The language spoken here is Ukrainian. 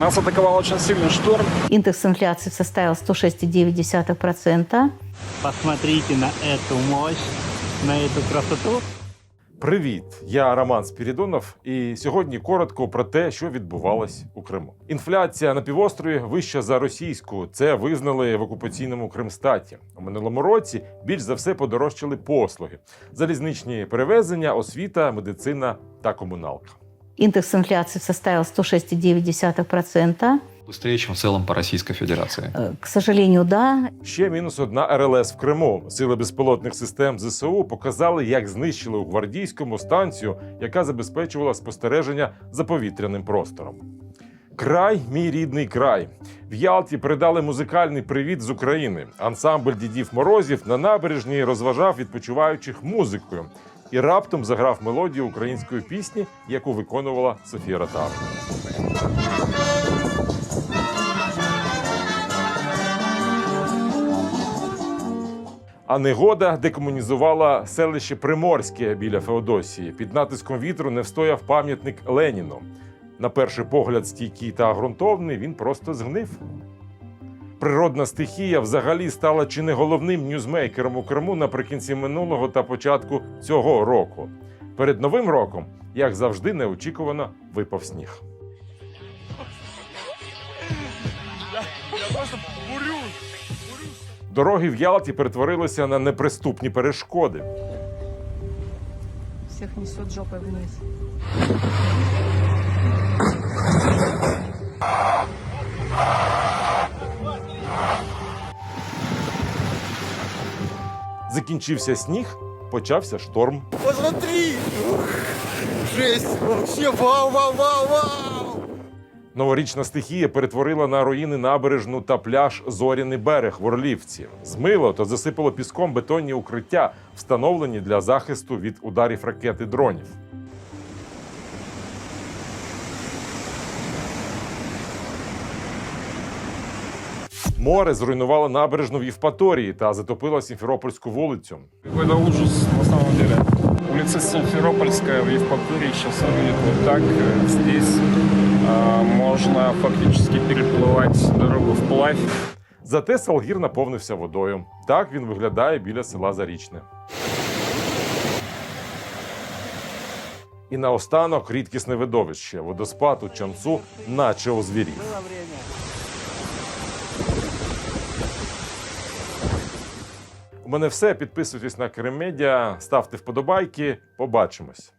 Нас атаковал очень сильный шторм. Индекс инфляции составил 106,9%. Посмотрите на эту мощь, на эту красоту. Привіт, я Роман Спірідонов, і сьогодні коротко про те, що відбувалось у Криму. Інфляція на півострові вища за російську. Це визнали в окупаційному Кримстаті. У минулому році більш за все подорожчали послуги: залізничні перевезення, освіта, медицина та комуналка. Индекс инфляции составил 106,9%. Быстрее, чем в целом по Российской Федерации. К сожалению, да. Ще мінус одна РЛС в Криму. Сили безпілотних систем ЗСУ показали, як знищили у Гвардійському станцію, яка забезпечувала спостереження за повітряним простором. Край, мій рідний край. В Ялті передали музикальний привіт з України. Ансамбль Дідів Морозів на набережній розважав відпочиваючих музикою. І раптом заграв мелодію української пісні, яку виконувала Софія Ротару. А негода декомунізувала селище Приморське біля Феодосії. Під натиском вітру не встояв пам'ятник Леніну. На перший погляд стійкий та ґрунтовний, він просто згнив. Природна стихія взагалі стала чи не головним ньюзмейкером у Криму наприкінці минулого та початку цього року. Перед Новим роком, як завжди, неочікувано випав сніг. Дороги в Ялті перетворилися на неприступні перешкоди. Всех несет жопой вниз. Закінчився сніг, почався шторм. Посмотри! Жесть! Вообще вау! Новорічна стихія перетворила на руїни набережну та пляж Зоряний берег в Орлівці. Змило та засипало піском бетонні укриття, встановлені для захисту від ударів ракет і дронів. Море зруйнувало набережну в Євпаторії та затопило Сімферопольську вулицю. Какой-то ужас на самом деле. Улица Симферопольская в Евпатории сейчас выглядит вот так. Здесь можно фактически переплывать дорогу вплавь. Зате Салгір наповнився водою. Так він виглядає біля села Зарічне. І наостанок рідкісне видовище. Водоспад у Чамцу наче озвірів. У мене все. Підписуйтесь на Крим Медіа, ставте вподобайки. Побачимось.